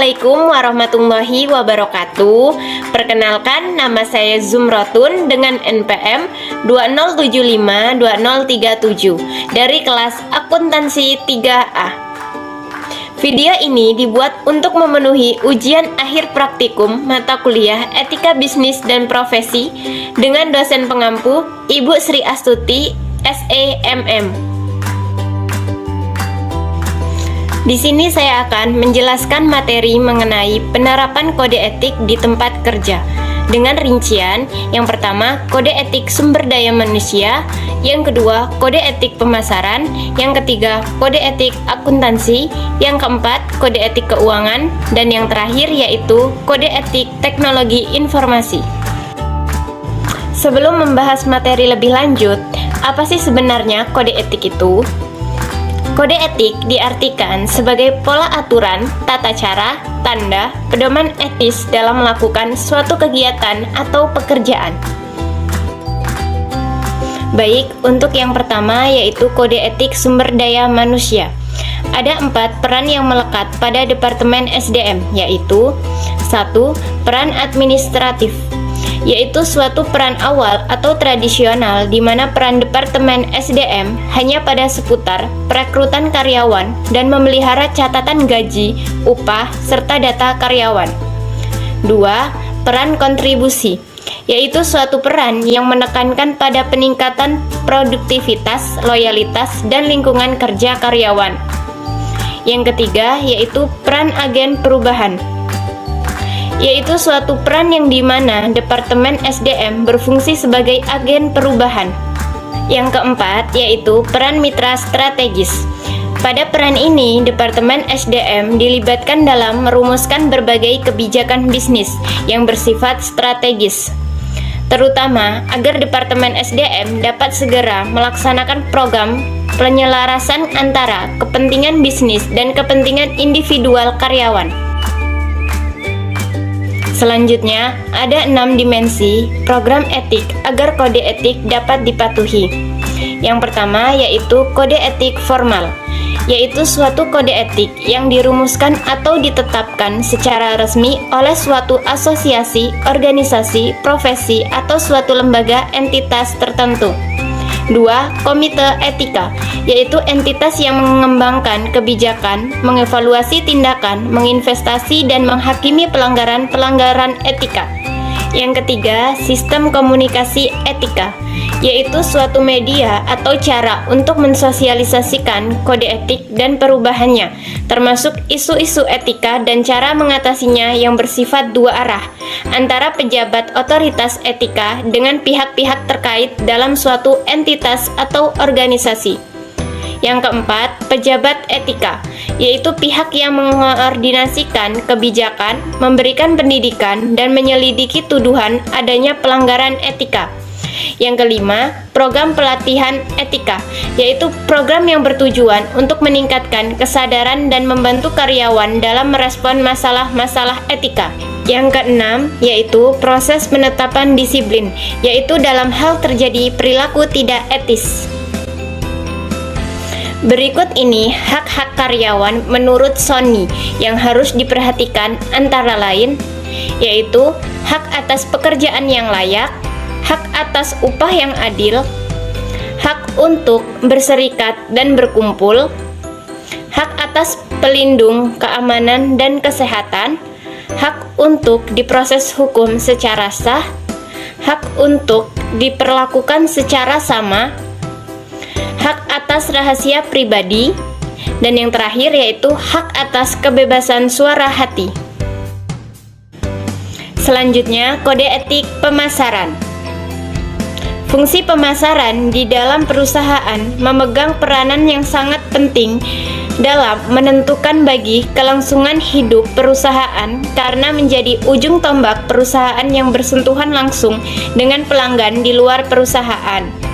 Assalamualaikum warahmatullahi wabarakatuh. Perkenalkan, nama saya Zumrotun dengan NPM 20752037 dari kelas akuntansi 3A. Video ini dibuat untuk memenuhi ujian akhir praktikum mata kuliah Etika Bisnis dan Profesi dengan dosen pengampu Ibu Sri Astuti, SEMM. Di sini saya akan menjelaskan materi mengenai penerapan kode etik di tempat kerja dengan rincian. Yang pertama, kode etik sumber daya manusia, yang kedua, kode etik pemasaran, yang ketiga, kode etik akuntansi, yang keempat, kode etik keuangan, dan yang terakhir yaitu kode etik teknologi informasi. Sebelum membahas materi lebih lanjut, apa sih sebenarnya kode etik itu? Kode etik diartikan sebagai pola aturan, tata cara, tanda, pedoman etis dalam melakukan suatu kegiatan atau pekerjaan. Baik, untuk yang pertama yaitu kode etik sumber daya manusia. Ada 4 peran yang melekat pada Departemen SDM, yaitu 1. Peran administratif, yaitu suatu peran awal atau tradisional di mana peran Departemen SDM hanya pada seputar perekrutan karyawan dan memelihara catatan gaji, upah, serta data karyawan. 2. Peran kontribusi, yaitu suatu peran yang menekankan pada peningkatan produktivitas, loyalitas, dan lingkungan kerja karyawan. Yang ketiga yaitu peran agen perubahan, yaitu suatu peran yang dimana Departemen SDM berfungsi sebagai agen perubahan. Yang keempat yaitu peran mitra strategis. Pada peran ini, Departemen SDM dilibatkan dalam merumuskan berbagai kebijakan bisnis yang bersifat strategis, terutama agar Departemen SDM dapat segera melaksanakan program penyelarasan antara kepentingan bisnis dan kepentingan individual karyawan. Selanjutnya, ada 6 dimensi program etik agar kode etik dapat dipatuhi. Yang pertama yaitu kode etik formal, yaitu suatu kode etik yang dirumuskan atau ditetapkan secara resmi oleh suatu asosiasi, organisasi, profesi, atau suatu lembaga entitas tertentu. 2. Komite etika, yaitu entitas yang mengembangkan kebijakan, mengevaluasi tindakan, menginvestasi, dan menghakimi pelanggaran-pelanggaran etika. Yang ketiga, sistem komunikasi etika, yaitu suatu media atau cara untuk mensosialisasikan kode etik dan perubahannya, termasuk isu-isu etika dan cara mengatasinya yang bersifat dua arah, antara pejabat otoritas etika dengan pihak-pihak terkait dalam suatu entitas atau organisasi. Yang keempat, pejabat etika, yaitu pihak yang mengkoordinasikan kebijakan, memberikan pendidikan, dan menyelidiki tuduhan adanya pelanggaran etika. Yang kelima, program pelatihan etika, yaitu program yang bertujuan untuk meningkatkan kesadaran dan membantu karyawan dalam merespon masalah-masalah etika. Yang keenam, yaitu proses penetapan disiplin, yaitu dalam hal terjadi perilaku tidak etis. Berikut ini hak-hak karyawan menurut Sony yang harus diperhatikan antara lain, yaitu hak atas pekerjaan yang layak, hak atas upah yang adil, hak untuk berserikat dan berkumpul, hak atas pelindung keamanan dan kesehatan, hak untuk diproses hukum secara sah, hak untuk diperlakukan secara sama, hak atas rahasia pribadi, dan yang terakhir yaitu hak atas kebebasan suara hati. Selanjutnya, kode etik pemasaran. Fungsi pemasaran di dalam perusahaan memegang peranan yang sangat penting dalam menentukan bagi kelangsungan hidup perusahaan karena menjadi ujung tombak perusahaan yang bersentuhan langsung dengan pelanggan di luar perusahaan.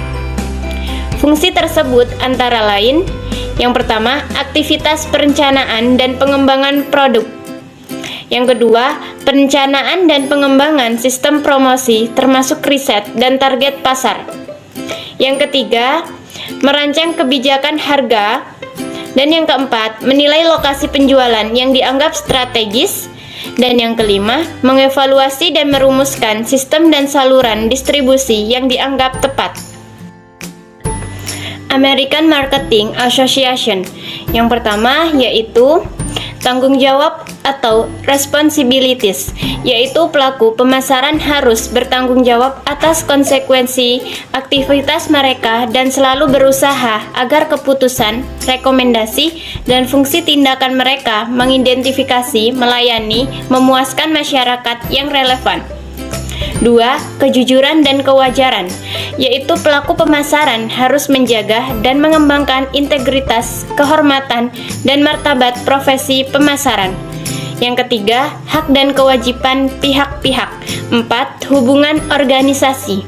Fungsi tersebut antara lain, yang pertama, aktivitas perencanaan dan pengembangan produk. Yang kedua, perencanaan dan pengembangan sistem promosi termasuk riset dan target pasar. Yang ketiga, merancang kebijakan harga, Dan yang keempat, menilai lokasi penjualan yang dianggap strategis. Dan yang kelima, mengevaluasi dan merumuskan sistem dan saluran distribusi yang dianggap tepat. American Marketing Association. Yang pertama yaitu tanggung jawab atau responsibilities, yaitu pelaku pemasaran harus bertanggung jawab atas konsekuensi aktivitas mereka dan selalu berusaha agar keputusan, rekomendasi, dan fungsi tindakan mereka mengidentifikasi, melayani, memuaskan masyarakat yang relevan. 2. Kejujuran dan kewajaran, yaitu pelaku pemasaran harus menjaga dan mengembangkan integritas, kehormatan, dan martabat profesi pemasaran. Yang ketiga, hak dan kewajiban pihak-pihak. 4. Hubungan organisasi.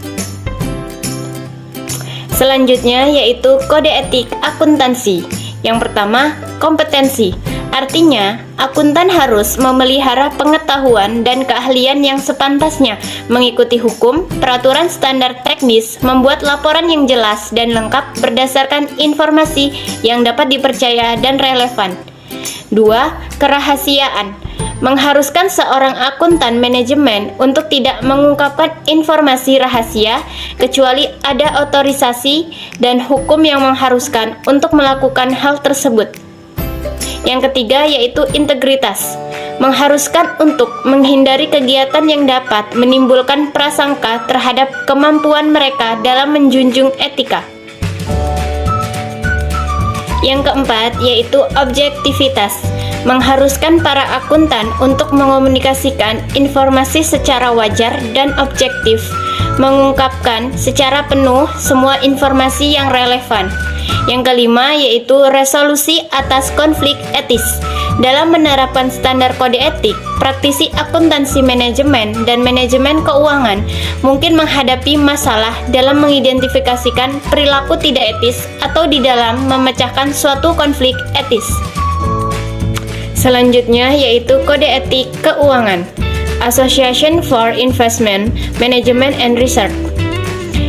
Selanjutnya yaitu kode etik akuntansi. Yang pertama, kompetensi. Artinya, akuntan harus memelihara pengetahuan dan keahlian yang sepantasnya, mengikuti hukum, peraturan standar teknis, membuat laporan yang jelas dan lengkap berdasarkan informasi yang dapat dipercaya dan relevan. 2. Kerahasiaan. Mengharuskan seorang akuntan manajemen untuk tidak mengungkapkan informasi rahasia kecuali ada otorisasi dan hukum yang mengharuskan untuk melakukan hal tersebut. Yang ketiga yaitu integritas, mengharuskan untuk menghindari kegiatan yang dapat menimbulkan prasangka terhadap kemampuan mereka dalam menjunjung etika. Yang keempat yaitu objektivitas, mengharuskan para akuntan untuk mengomunikasikan informasi secara wajar dan objektif, mengungkapkan secara penuh semua informasi yang relevan. Yang kelima yaitu resolusi atas konflik etis. Dalam menerapkan standar kode etik, praktisi akuntansi manajemen dan manajemen keuangan mungkin menghadapi masalah dalam mengidentifikasikan perilaku tidak etis atau di dalam memecahkan suatu konflik etis. Selanjutnya yaitu kode etik keuangan, Association for Investment Management and Research.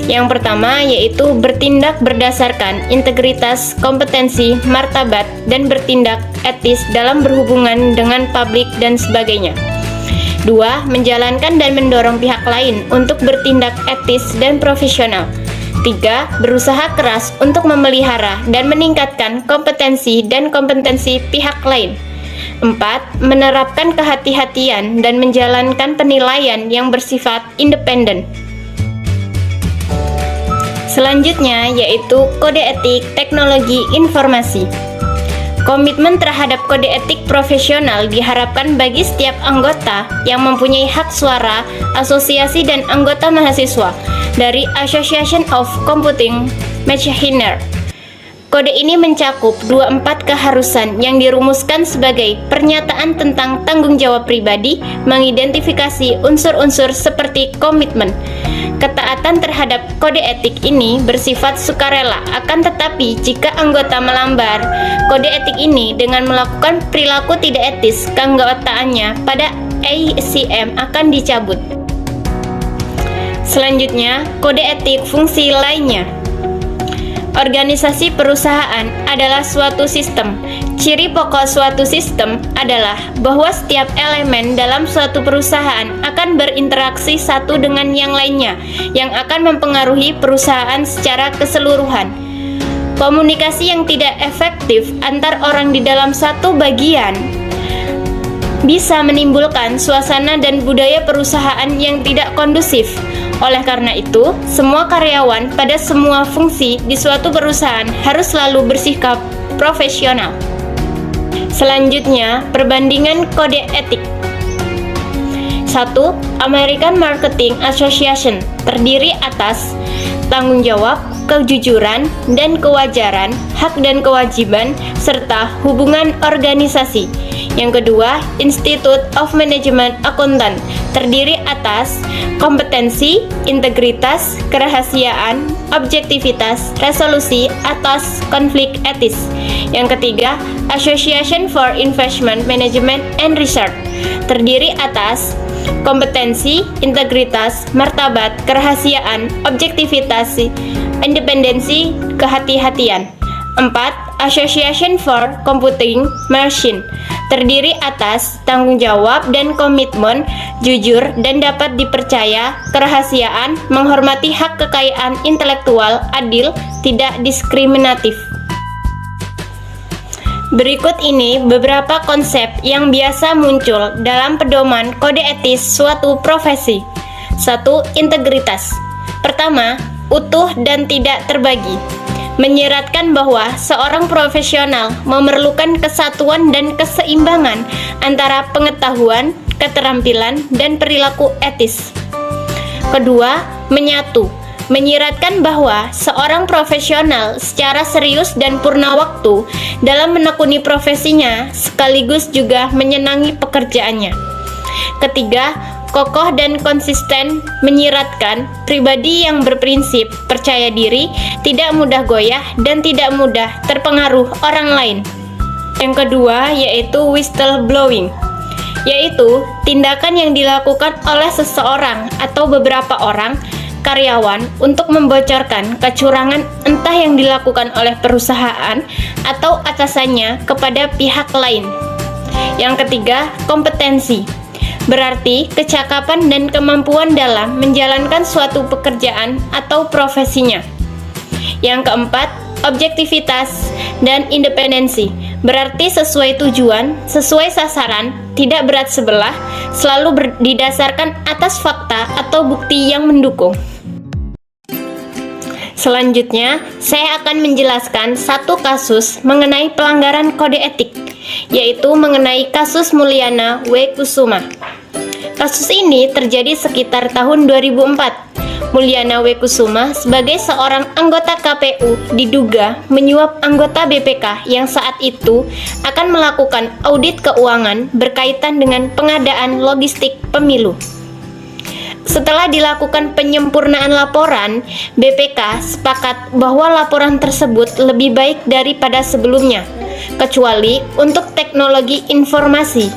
Yang pertama yaitu bertindak berdasarkan integritas, kompetensi, martabat, dan bertindak etis dalam berhubungan dengan publik dan sebagainya. 2. Menjalankan dan mendorong pihak lain untuk bertindak etis dan profesional. 3. Berusaha keras untuk memelihara dan meningkatkan kompetensi dan kompetensi pihak lain. 4. Menerapkan kehati-hatian dan menjalankan penilaian yang bersifat independen. Selanjutnya yaitu kode etik teknologi informasi. Komitmen terhadap kode etik profesional diharapkan bagi setiap anggota yang mempunyai hak suara, asosiasi dan anggota mahasiswa dari Association of Computing Machiner. Kode ini mencakup 24 keharusan yang dirumuskan sebagai pernyataan tentang tanggung jawab pribadi, mengidentifikasi unsur-unsur seperti komitmen. Ketaatan terhadap kode etik ini bersifat sukarela, akan tetapi jika anggota melanggar kode etik ini dengan melakukan perilaku tidak etis, keanggotaannya pada ACM akan dicabut. Selanjutnya, kode etik fungsi lainnya. Organisasi perusahaan adalah suatu sistem. Ciri pokok suatu sistem adalah bahwa setiap elemen dalam suatu perusahaan akan berinteraksi satu dengan yang lainnya, yang akan mempengaruhi perusahaan secara keseluruhan. Komunikasi yang tidak efektif antar orang di dalam satu bagian bisa menimbulkan suasana dan budaya perusahaan yang tidak kondusif. Oleh karena itu, semua karyawan pada semua fungsi di suatu perusahaan harus selalu bersikap profesional. Selanjutnya, perbandingan kode etik. 1. American Marketing Association terdiri atas tanggung jawab, kejujuran, dan kewajaran, hak dan kewajiban, serta hubungan organisasi. Yang kedua, Institute of Management Accountant terdiri atas kompetensi, integritas, kerahasiaan, objektivitas, resolusi atas konflik etis. Yang ketiga, Association for Investment Management and Research terdiri atas kompetensi, integritas, martabat, kerahasiaan, objektivitas, independensi, kehati-hatian. 4. Association for Computing Machine terdiri atas tanggung jawab dan komitmen, jujur dan dapat dipercaya, kerahasiaan, menghormati hak kekayaan intelektual, adil, tidak diskriminatif. Berikut ini beberapa konsep yang biasa muncul dalam pedoman kode etis suatu profesi. 1. Integritas. Pertama, utuh dan tidak terbagi. Menyeratkan bahwa seorang profesional memerlukan kesatuan dan keseimbangan antara pengetahuan, keterampilan, dan perilaku etis. Kedua, menyatu. Menyiratkan bahwa seorang profesional secara serius dan purna waktu dalam menekuni profesinya sekaligus juga menyenangi pekerjaannya. Ketiga, kokoh dan konsisten. Menyiratkan pribadi yang berprinsip, percaya diri, tidak mudah goyah, dan tidak mudah terpengaruh orang lain. Yang kedua yaitu whistleblowing, yaitu tindakan yang dilakukan oleh seseorang atau beberapa orang karyawan untuk membocorkan kecurangan entah yang dilakukan oleh perusahaan atau atasannya kepada pihak lain. Yang ketiga, kompetensi. Berarti kecakapan dan kemampuan dalam menjalankan suatu pekerjaan atau profesinya. Yang keempat, objektivitas dan independensi. Berarti sesuai tujuan, sesuai sasaran, tidak berat sebelah, selalu didasarkan atas fakta atau bukti yang mendukung. Selanjutnya, saya akan menjelaskan satu kasus mengenai pelanggaran kode etik, yaitu mengenai kasus Mulyana W. Kusuma. Kasus ini terjadi sekitar tahun 2004. Mulyana W. Kusuma sebagai seorang anggota KPU diduga menyuap anggota BPK yang saat itu akan melakukan audit keuangan berkaitan dengan pengadaan logistik pemilu. Setelah dilakukan penyempurnaan laporan, BPK sepakat bahwa laporan tersebut lebih baik daripada sebelumnya, kecuali untuk teknologi informasi.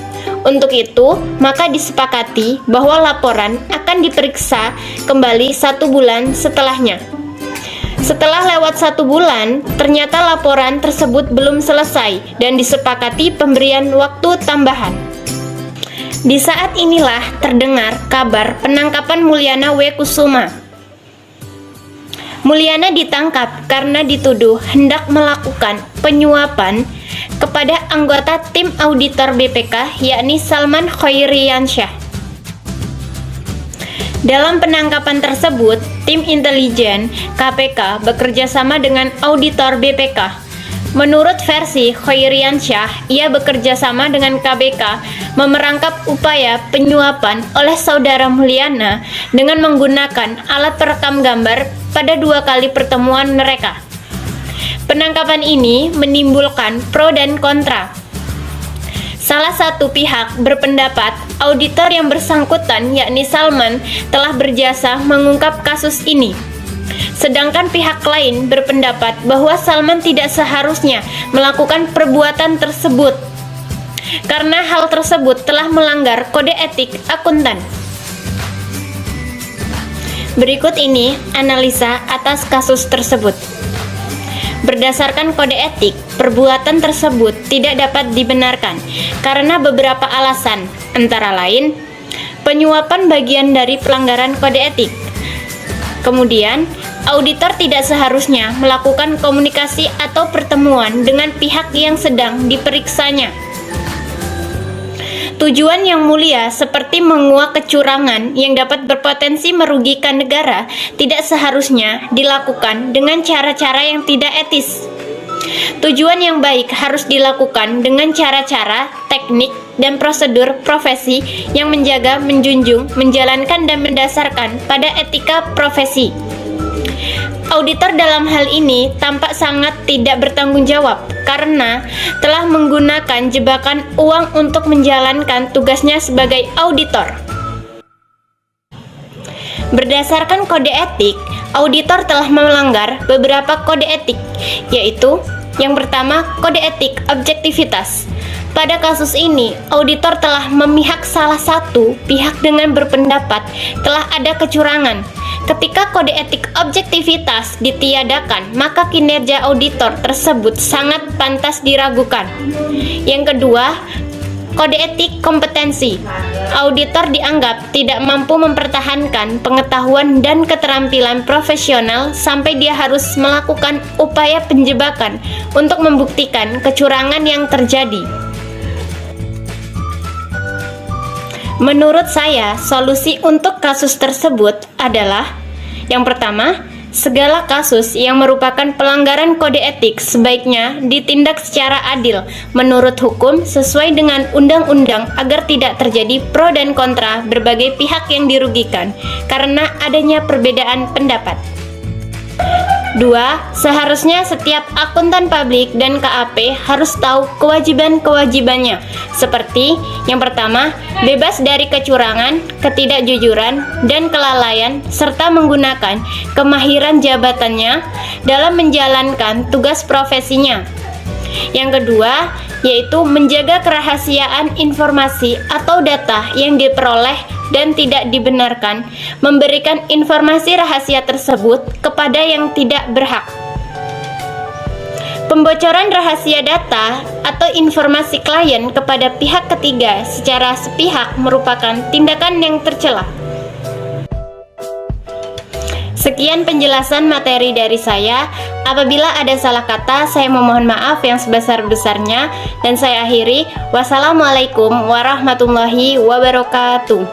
Untuk itu, maka disepakati bahwa laporan akan diperiksa kembali 1 bulan setelahnya. Setelah lewat 1 bulan, ternyata laporan tersebut belum selesai dan disepakati pemberian waktu tambahan. Di saat inilah terdengar kabar penangkapan Mulyana W. Kusuma. Mulyana ditangkap karena dituduh hendak melakukan penyuapan kepada anggota tim auditor BPK yakni Salman Khairiansyah. Dalam penangkapan tersebut, tim intelijen KPK bekerjasama dengan auditor BPK. Menurut versi Khairiansyah, ia bekerja sama dengan KPK memerangkap upaya penyuapan oleh saudara Mulyana dengan menggunakan alat perekam gambar pada 2 kali pertemuan mereka. Penangkapan ini menimbulkan pro dan kontra. Salah satu pihak berpendapat auditor yang bersangkutan yakni Salman telah berjasa mengungkap kasus ini. Sedangkan pihak lain berpendapat bahwa Salman tidak seharusnya melakukan perbuatan tersebut karena hal tersebut telah melanggar kode etik akuntan. Berikut ini analisa atas kasus tersebut. Berdasarkan kode etik, perbuatan tersebut tidak dapat dibenarkan karena beberapa alasan, antara lain penyuapan bagian dari pelanggaran kode etik. Kemudian, auditor tidak seharusnya melakukan komunikasi atau pertemuan dengan pihak yang sedang diperiksanya. Tujuan yang mulia seperti menguak kecurangan yang dapat berpotensi merugikan negara tidak seharusnya dilakukan dengan cara-cara yang tidak etis. Tujuan yang baik harus dilakukan dengan cara-cara, teknik, dan prosedur profesi yang menjaga, menjunjung, menjalankan, dan mendasarkan pada etika profesi. Auditor dalam hal ini tampak sangat tidak bertanggung jawab karena telah menggunakan jebakan uang untuk menjalankan tugasnya sebagai auditor. Berdasarkan kode etik, auditor telah melanggar beberapa kode etik, yaitu yang pertama, kode etik objektivitas. Pada kasus ini, auditor telah memihak salah satu pihak dengan berpendapat telah ada kecurangan. Ketika kode etik objektivitas ditiadakan, maka kinerja auditor tersebut sangat pantas diragukan. Yang kedua, kode etik kompetensi. Auditor dianggap tidak mampu mempertahankan pengetahuan dan keterampilan profesional sampai dia harus melakukan upaya penjebakan untuk membuktikan kecurangan yang terjadi. Menurut saya, solusi untuk kasus tersebut adalah yang pertama, segala kasus yang merupakan pelanggaran kode etik sebaiknya ditindak secara adil menurut hukum sesuai dengan undang-undang agar tidak terjadi pro dan kontra berbagai pihak yang dirugikan karena adanya perbedaan pendapat. 2. Seharusnya setiap akuntan publik dan KAP harus tahu kewajiban-kewajibannya, seperti yang pertama, bebas dari kecurangan, ketidakjujuran, dan kelalaian, serta menggunakan kemahiran jabatannya dalam menjalankan tugas profesinya. Yang kedua, yaitu menjaga kerahasiaan informasi atau data yang diperoleh dan tidak dibenarkan, memberikan informasi rahasia tersebut kepada yang tidak berhak. Pembocoran rahasia data atau informasi klien kepada pihak ketiga secara sepihak merupakan tindakan yang tercela. Sekian penjelasan materi dari saya. Apabila ada salah kata, saya memohon maaf yang sebesar-besarnya dan saya akhiri. Wassalamualaikum warahmatullahi wabarakatuh.